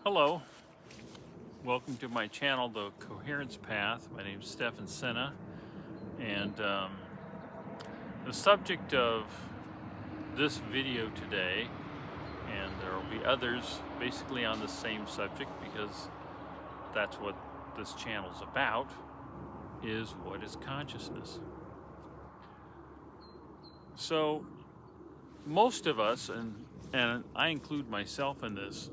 Hello, welcome to my channel, The Coherence Path. My name is Stefan Senna, and the subject of this video today, and there will be others basically on the same subject because that's what this channel is about, is what is consciousness. So most of us, and I include myself in this,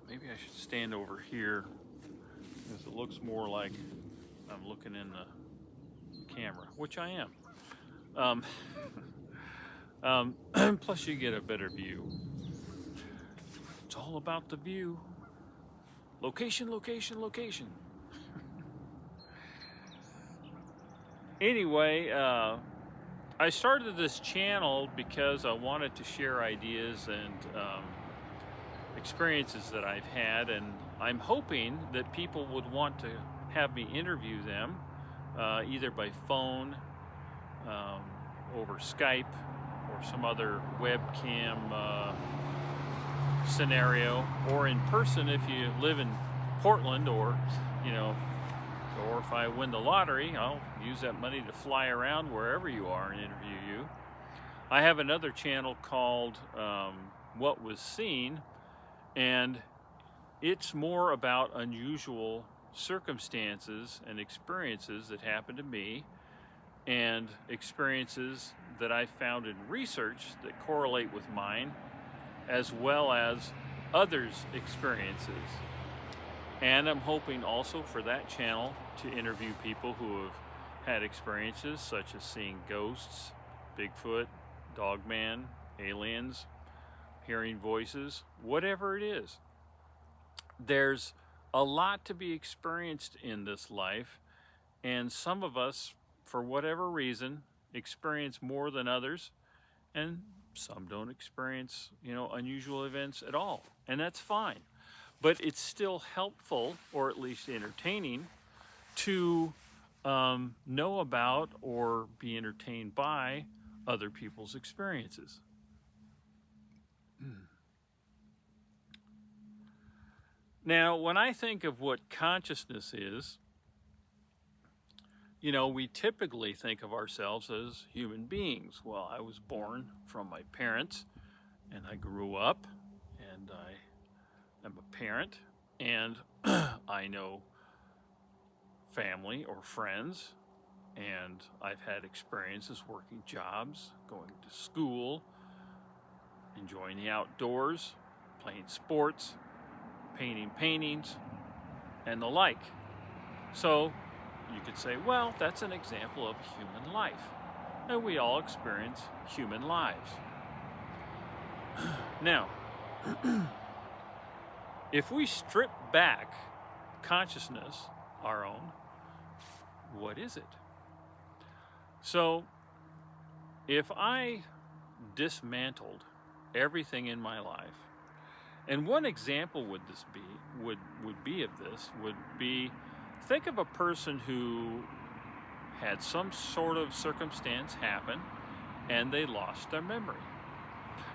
maybe I should stand over here because it looks more like I'm looking in the camera, which I am. Plus you get a better view. It's all about the view. Location, location, location. Anyway, I started this channel because I wanted to share ideas and experiences that I've had, and I'm hoping that people would want to have me interview them either by phone, over Skype, or some other webcam scenario, or in person if you live in Portland, or if I win the lottery, I'll use that money to fly around wherever you are and interview you. I have another channel called What Was Seen, and it's more about unusual circumstances and experiences that happened to me, and experiences that I found in research that correlate with mine, as well as others' experiences. And I'm hoping also for that channel to interview people who have had experiences such as seeing ghosts, Bigfoot, Dogman, aliens, hearing voices, whatever it is. There's a lot to be experienced in this life, and some of us, for whatever reason, experience more than others, and some don't experience, unusual events at all, and that's fine. But it's still helpful, or at least entertaining, to know about or be entertained by other people's experiences. Now, when I think of what consciousness is, we typically think of ourselves as human beings. Well, I was born from my parents, and I grew up, and I am a parent, and I know family or friends, and I've had experiences working jobs, going to school, enjoying the outdoors, playing sports, painting paintings, and the like. So you could say, well, that's an example of human life. And we all experience human lives. Now, if we strip back consciousness, our own, what is it? So, if I dismantled everything in my life, and one example would be think of a person who had some sort of circumstance happen and they lost their memory.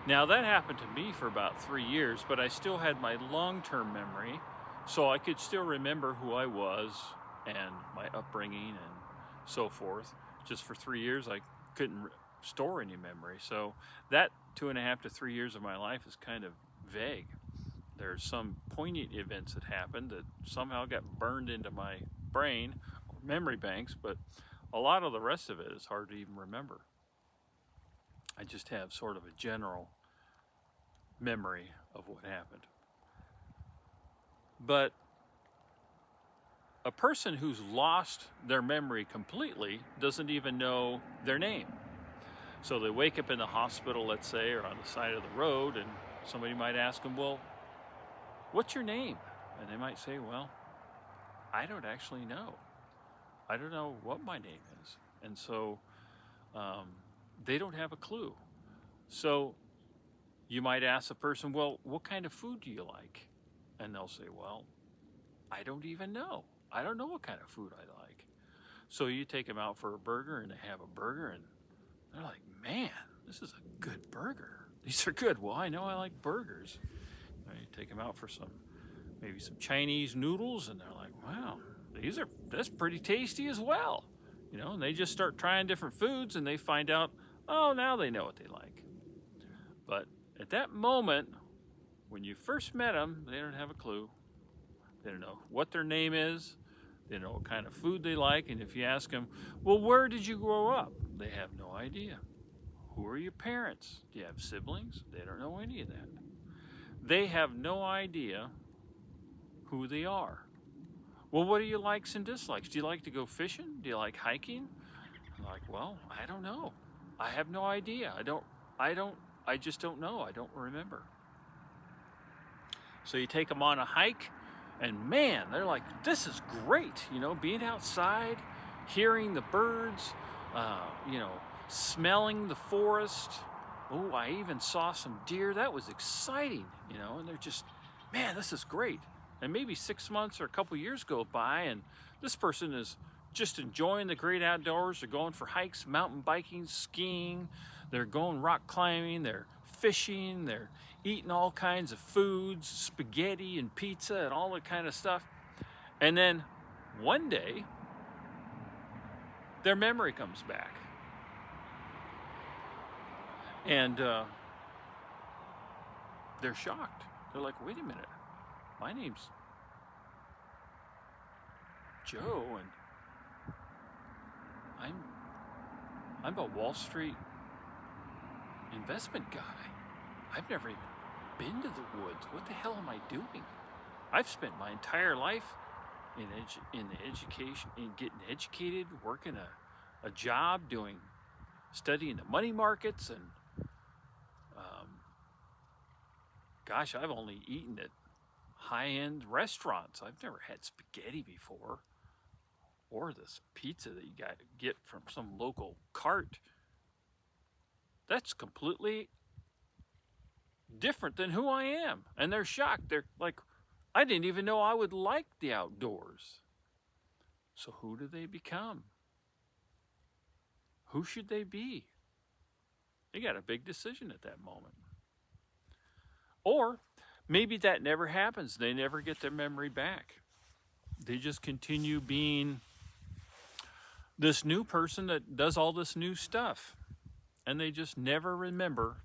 Now that happened to me for about 3 years, but I still had my long-term memory, so I could still remember who I was and my upbringing and so forth. Just for 3 years, I couldn't store any memory. So that 2.5 to 3 years of my life is kind of vague. There's some poignant events that happened that somehow got burned into my brain, memory banks, but a lot of the rest of it is hard to even remember. I just have sort of a general memory of what happened. But a person who's lost their memory completely doesn't even know their name. So they wake up in the hospital, let's say, or on the side of the road, and somebody might ask them, well, what's your name? And they might say, well, I don't actually know. I don't know what my name is. And so they don't have a clue. So you might ask the person, well, what kind of food do you like? And they'll say, well, I don't even know. I don't know what kind of food I like. So you take them out for a burger, and they have a burger, and they're like, man, this is a good burger. These are good. Well, I know I like burgers. you take them out for maybe some Chinese noodles, and they're like, wow, that's pretty tasty as well. And they just start trying different foods, and they find out, oh, now they know what they like. But at that moment, when you first met them, they don't have a clue. They don't know what their name is. They don't know what kind of food they like. And if you ask them, well, where did you grow up? They have no idea. Who are your parents? Do you have siblings? They don't know any of that. They have no idea who they are. Well, what are your likes and dislikes? Do you like to go fishing? Do you like hiking? I'm like, well, I don't know. I have no idea. I just don't know. I don't remember. So you take them on a hike, and man, they're like, this is great. Being outside, hearing the birds, smelling the forest. Oh, I even saw some deer. That was exciting, and they're just, man, this is great. And maybe 6 months or a couple years go by, and this person is just enjoying the great outdoors. They're going for hikes, mountain biking, skiing. They're going rock climbing. They're fishing. They're eating all kinds of foods, spaghetti and pizza and all that kind of stuff. And then one day, their memory comes back. And they're shocked. They're like, wait a minute. My name's Joe, and I'm a Wall Street investment guy. I've never even been to the woods. What the hell am I doing? I've spent my entire life in the education, in getting educated, working a job, studying the money markets, and gosh, I've only eaten at high-end restaurants. I've never had spaghetti before, or this pizza that you get from some local cart. That's completely different than who I am. And they're shocked. They're like, I didn't even know I would like the outdoors. So who do they become? Who should they be? They got a big decision at that moment. Or maybe that never happens. They never get their memory back. They just continue being this new person that does all this new stuff. And they just never remember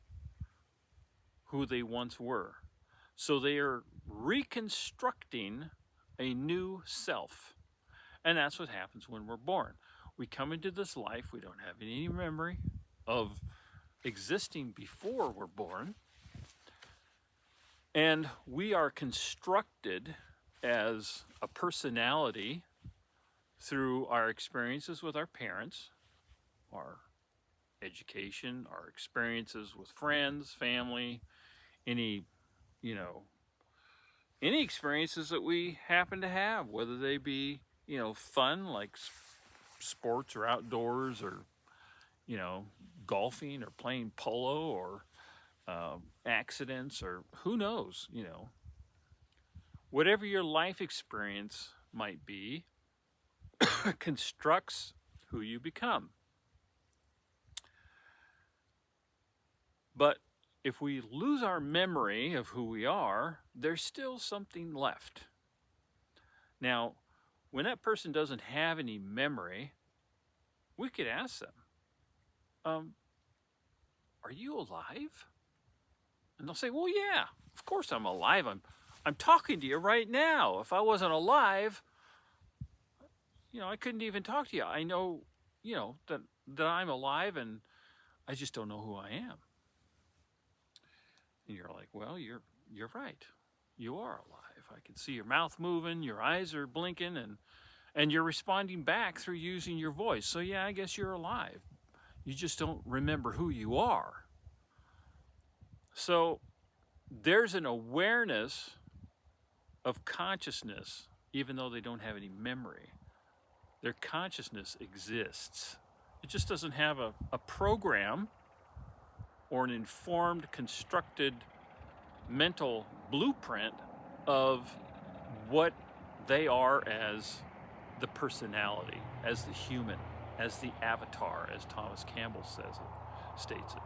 who they once were. So they are reconstructing a new self. And that's what happens when we're born. We come into this life, we don't have any memory of existing before we're born. And we are constructed as a personality through our experiences with our parents, our education, our experiences with friends, family, any experiences that we happen to have, whether they be, fun, like sports or outdoors, or, golfing or playing polo, or accidents, or who knows, whatever your life experience might be, constructs who you become. But if we lose our memory of who we are, there's still something left. Now, when that person doesn't have any memory, we could ask them, are you alive? And they'll say, well, yeah, of course I'm alive. I'm talking to you right now. If I wasn't alive, I couldn't even talk to you. I know, that I'm alive, and I just don't know who I am. And you're like, well, you're right. You are alive. I can see your mouth moving, your eyes are blinking, and you're responding back through using your voice. So yeah, I guess you're alive. You just don't remember who you are. So there's an awareness of consciousness, even though they don't have any memory. Their consciousness exists. It just doesn't have a program or an informed, constructed mental blueprint of what they are as the personality, as the human, as the avatar, as Thomas Campbell states it.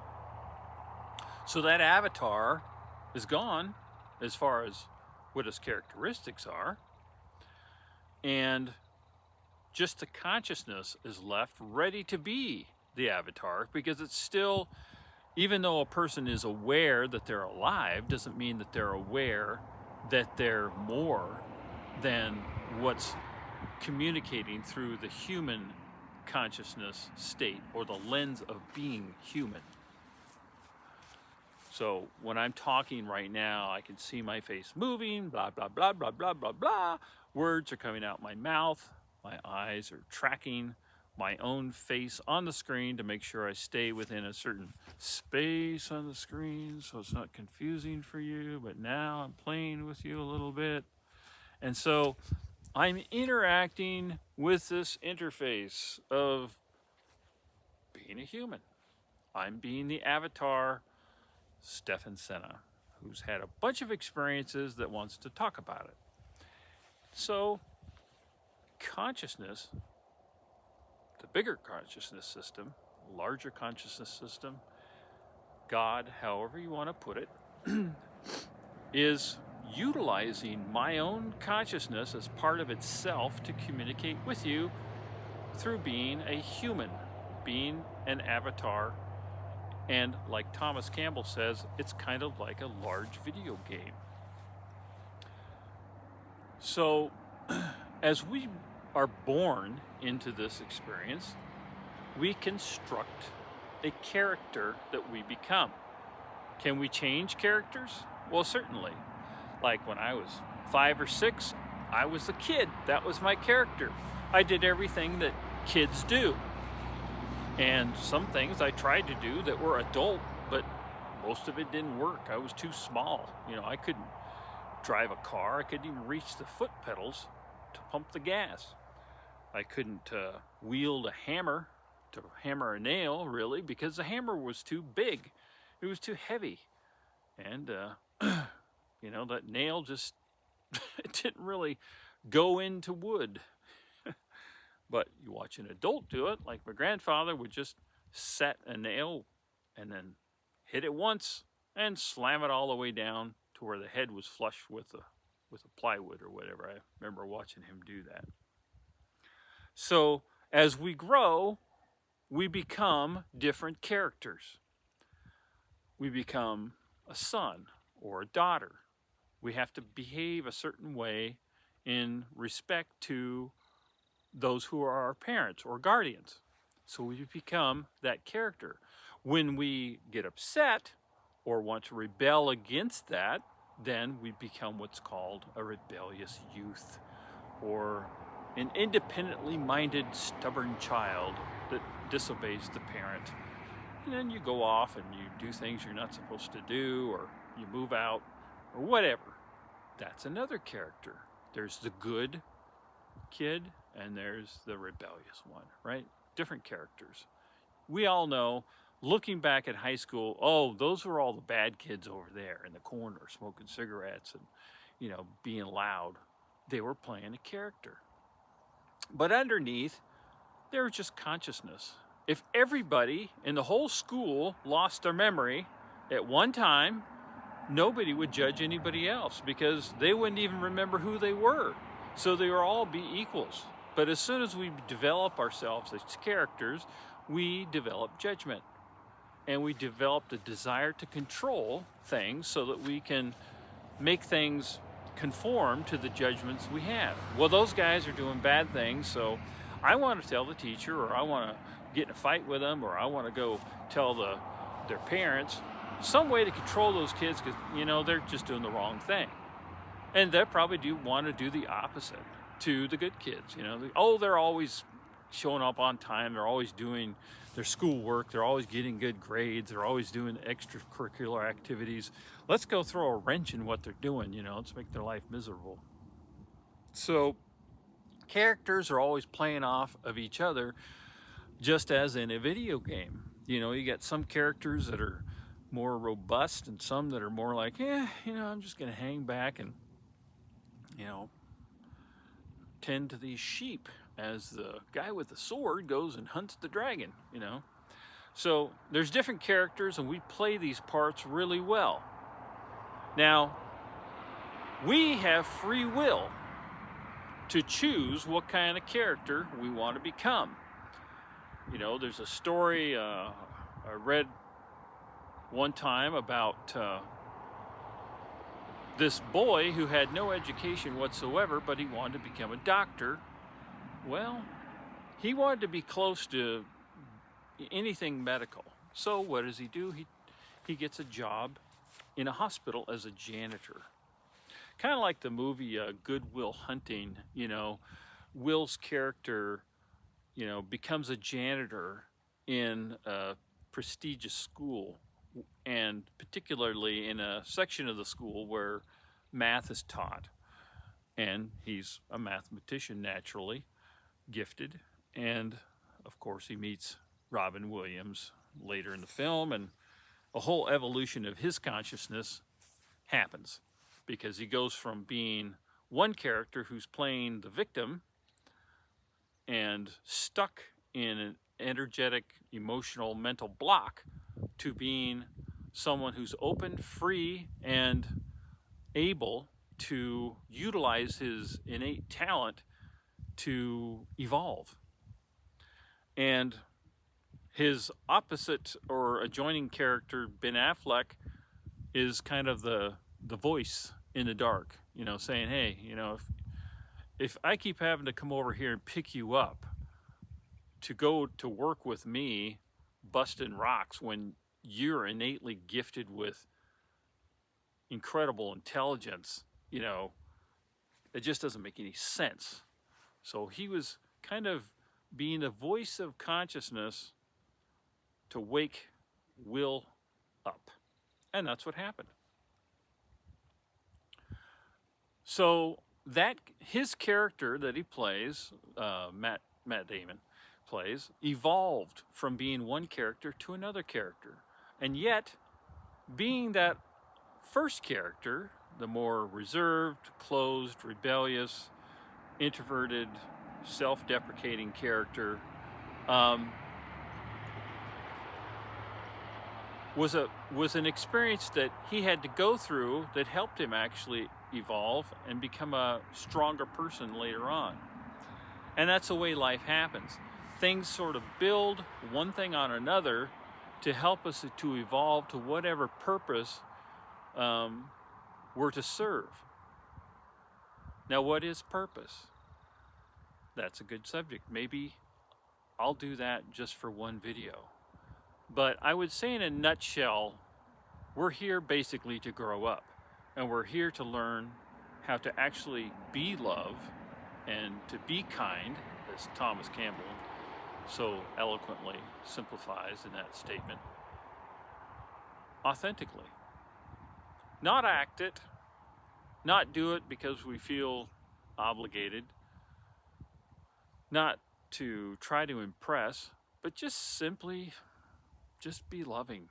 So that avatar is gone, as far as what his characteristics are. And just the consciousness is left ready to be the avatar, because it's still, even though a person is aware that they're alive, doesn't mean that they're aware that they're more than what's communicating through the human consciousness state, or the lens of being human. So when I'm talking right now, I can see my face moving, blah, blah, blah, blah, blah, blah, blah. Words are coming out my mouth. My eyes are tracking my own face on the screen to make sure I stay within a certain space on the screen so it's not confusing for you. But now I'm playing with you a little bit. And so I'm interacting with this interface of being a human. I'm being the avatar, Stefan Senna, who's had a bunch of experiences that wants to talk about it. So consciousness, the bigger consciousness system, larger consciousness system, God, however you want to put it, is utilizing my own consciousness as part of itself to communicate with you through being a human, being an avatar. And like Thomas Campbell says, it's kind of like a large video game. So as we are born into this experience, we construct a character that we become. Can we change characters? Well, certainly. Like when I was 5 or 6, I was a kid. That was my character. I did everything that kids do. And some things I tried to do that were adult, but most of it didn't work. I was too small. I couldn't drive a car. I couldn't even reach the foot pedals to pump the gas. I couldn't wield a hammer to hammer a nail, really, because the hammer was too big. It was too heavy. And, that nail just it didn't really go into wood. But you watch an adult do it, like my grandfather would just set a nail and then hit it once and slam it all the way down to where the head was flush with the plywood or whatever. I remember watching him do that. So as we grow, we become different characters. We become a son or a daughter. We have to behave a certain way in respect to those who are our parents or guardians. So we become that character. When we get upset or want to rebel against that, then we become what's called a rebellious youth, or an independently minded, stubborn child that disobeys the parent. And then you go off and you do things you're not supposed to do, or you move out, or whatever. That's another character. There's the good kid, and there's the rebellious one, right? Different characters. We all know, looking back at high school, oh, those were all the bad kids over there in the corner smoking cigarettes and, being loud. They were playing a character. But underneath, there was just consciousness. If everybody in the whole school lost their memory at one time, nobody would judge anybody else because they wouldn't even remember who they were. So they would all be equals. But as soon as we develop ourselves as characters, we develop judgment. And we develop the desire to control things so that we can make things conform to the judgments we have. Well, those guys are doing bad things, so I want to tell the teacher, or I want to get in a fight with them, or I want to go tell their parents some way to control those kids because, they're just doing the wrong thing. And they probably do want to do the opposite to the good kids. They're always showing up on time. They're always doing their schoolwork. They're always getting good grades. They're always doing extracurricular activities. Let's go throw a wrench in what they're doing. Let's make their life miserable. So characters are always playing off of each other, just as in a video game. You got some characters that are more robust and some that are more like, I'm just going to hang back and, tend to these sheep as the guy with the sword goes and hunts the dragon, So there's different characters and we play these parts really well. Now, we have free will to choose what kind of character we want to become. You know, there's a story I read one time about this boy who had no education whatsoever, but he wanted to become a doctor. Well, he wanted to be close to anything medical. So what does he do? He gets a job in a hospital as a janitor. Kind of like the movie Good Will Hunting. You know, Will's character, you know, becomes a janitor in a prestigious school, and particularly in a section of the school where math is taught. And he's a mathematician, naturally gifted, and of course he meets Robin Williams later in the film, and a whole evolution of his consciousness happens, because he goes from being one character who's playing the victim and stuck in an energetic, emotional, mental block, to being someone who's open, free, and able to utilize his innate talent to evolve. And his opposite or adjoining character, Ben Affleck, is kind of the voice in the dark, you know, saying, hey, you know, if I keep having to come over here and pick you up to go to work with me busting rocks when you're innately gifted with incredible intelligence, you know, it just doesn't make any sense. So he was kind of being a voice of consciousness to wake Will up. And that's what happened. So that his character that he plays, Matt Damon plays, evolved from being one character to another character. And yet, being that first character, the more reserved, closed, rebellious, introverted, self-deprecating character, was an experience that he had to go through that helped him actually evolve and become a stronger person later on. And that's the way life happens. Things sort of build one thing on another to help us to evolve to whatever purpose we're to serve. Now, what is purpose? That's a good subject. Maybe I'll do that just for one video. But I would say in a nutshell, we're here basically to grow up. And we're here to learn how to actually be love and to be kind, as Thomas Campbell so eloquently simplifies in that statement, authentically. Not act it, not do it because we feel obligated, not to try to impress, but just simply just be loving.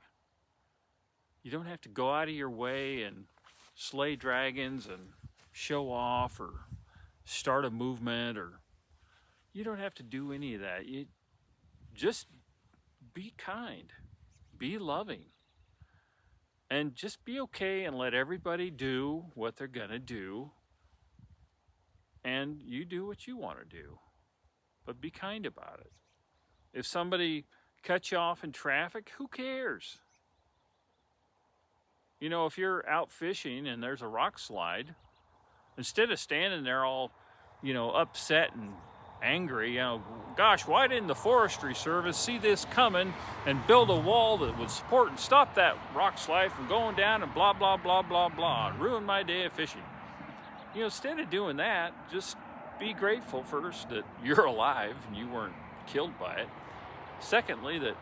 You don't have to go out of your way and slay dragons and show off or start a movement, or you don't have to do any of that. You just be kind, be loving, and just be okay and let everybody do what they're gonna do, and you do what you want to do, but be kind about it. If somebody cuts you off in traffic, who cares? You know, if you're out fishing and there's a rock slide, instead of standing there all, you know, upset and angry, you know, gosh, why didn't the Forestry Service see this coming and build a wall that would support and stop that rock slide from going down and blah, blah, blah, blah, blah, and ruin my day of fishing? You know, instead of doing that, just be grateful first that you're alive and you weren't killed by it. Secondly, that,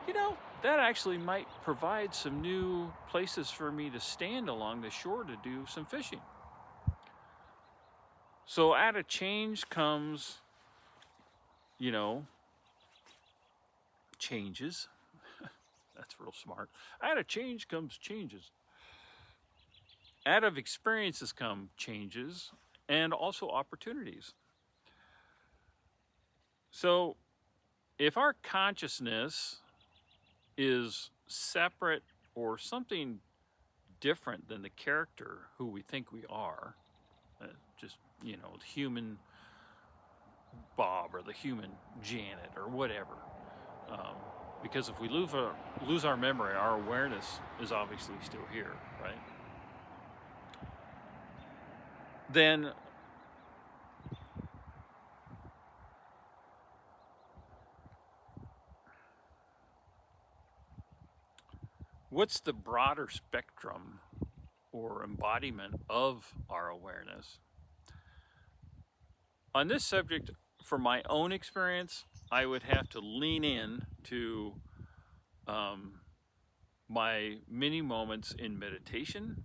you know, that actually might provide some new places for me to stand along the shore to do some fishing. So out of change comes, you know, changes. That's real smart. Out of change comes changes. Out of experiences come changes and also opportunities. So if our consciousness is separate or something different than the character who we think we are. Just, the human Bob or the human Janet or whatever. Because if we lose our memory, our awareness is obviously still here, right? Then what's the broader spectrum or embodiment of our awareness? On this subject, from my own experience, I would have to lean in to my many moments in meditation,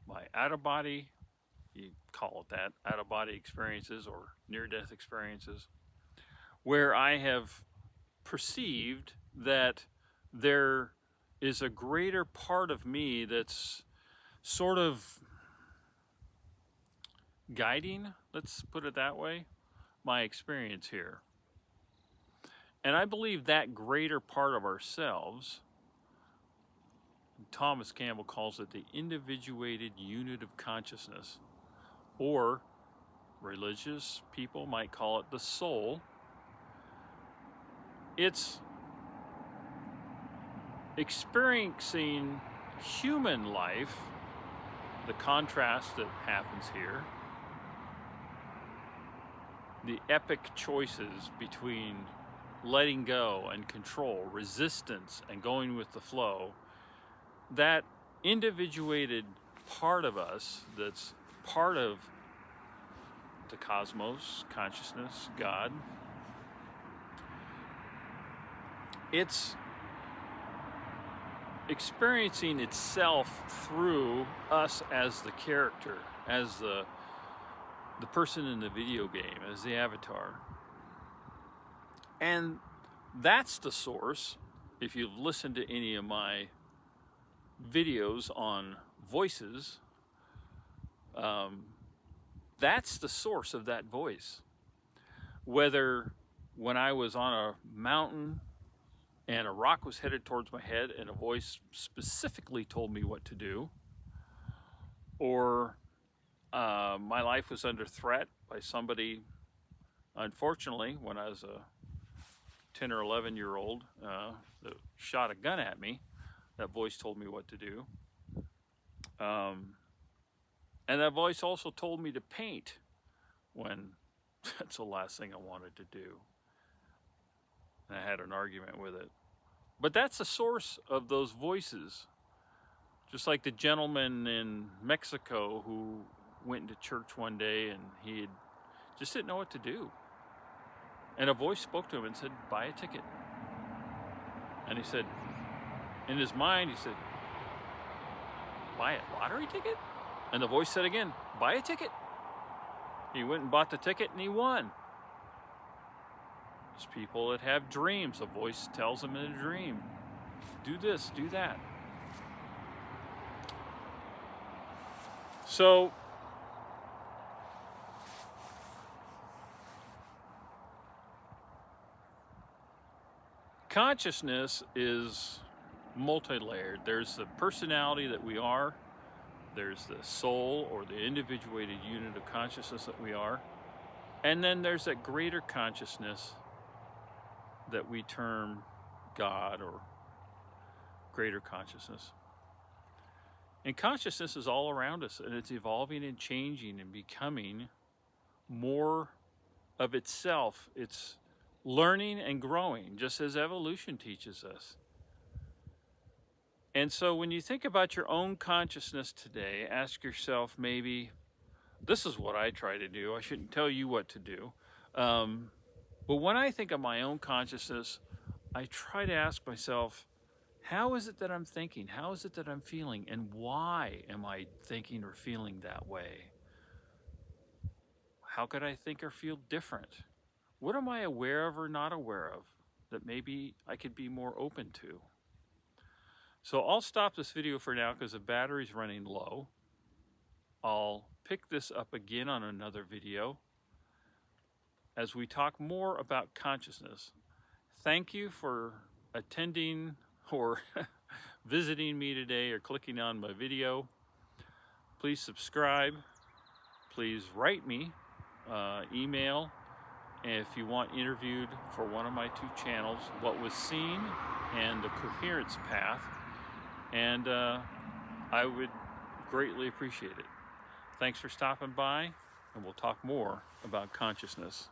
my out-of-body, you call it that, out-of-body experiences or near-death experiences, where I have perceived that there is a greater part of me that's sort of guiding, let's put it that way, my experience here. And I believe that greater part of ourselves, Thomas Campbell calls it the individuated unit of consciousness, or religious people might call it the soul. It's experiencing human life, the contrast that happens here, the epic choices between letting go and control, resistance and going with the flow, that individuated part of us that's part of the cosmos, consciousness, God, it's experiencing itself through us as the character, as the person in the video game, as the avatar. And that's the source. If you've listened to any of my videos on voices, that's the source of that voice. Whether when I was on a mountain and a rock was headed towards my head and a voice specifically told me what to do, or my life was under threat by somebody, unfortunately, when I was a 10 or 11-year-old that shot a gun at me, that voice told me what to do. And that voice also told me to paint when that's the last thing I wanted to do. And I had an argument with it. But that's the source of those voices. Just like the gentleman in Mexico who went into church one day and he just didn't know what to do. And a voice spoke to him and said, buy a ticket. And he said, in his mind, he said, buy a lottery ticket? And the voice said again, buy a ticket. He went and bought the ticket and he won. There's people that have dreams. A voice tells them in a dream, do this, do that. So, consciousness is multi-layered. There's the personality that we are. There's the soul or the individuated unit of consciousness that we are. And then there's that greater consciousness that we term God or greater consciousness. And consciousness is all around us, and it's evolving and changing and becoming more of itself. It's learning and growing, just as evolution teaches us. And so when you think about your own consciousness today, ask yourself maybe, this is what I try to do. I shouldn't tell you what to do. But when I think of my own consciousness, I try to ask myself, how is it that I'm thinking? How is it that I'm feeling? And why am I thinking or feeling that way? How could I think or feel different? What am I aware of or not aware of that maybe I could be more open to? So I'll stop this video for now because the battery's running low. I'll pick this up again on another video as we talk more about consciousness. Thank you for attending or visiting me today or clicking on my video. Please subscribe. Please write me, email, if you want interviewed for one of my 2 channels, What Was Seen and The Coherence Path, and I would greatly appreciate it. Thanks for stopping by, and we'll talk more about consciousness.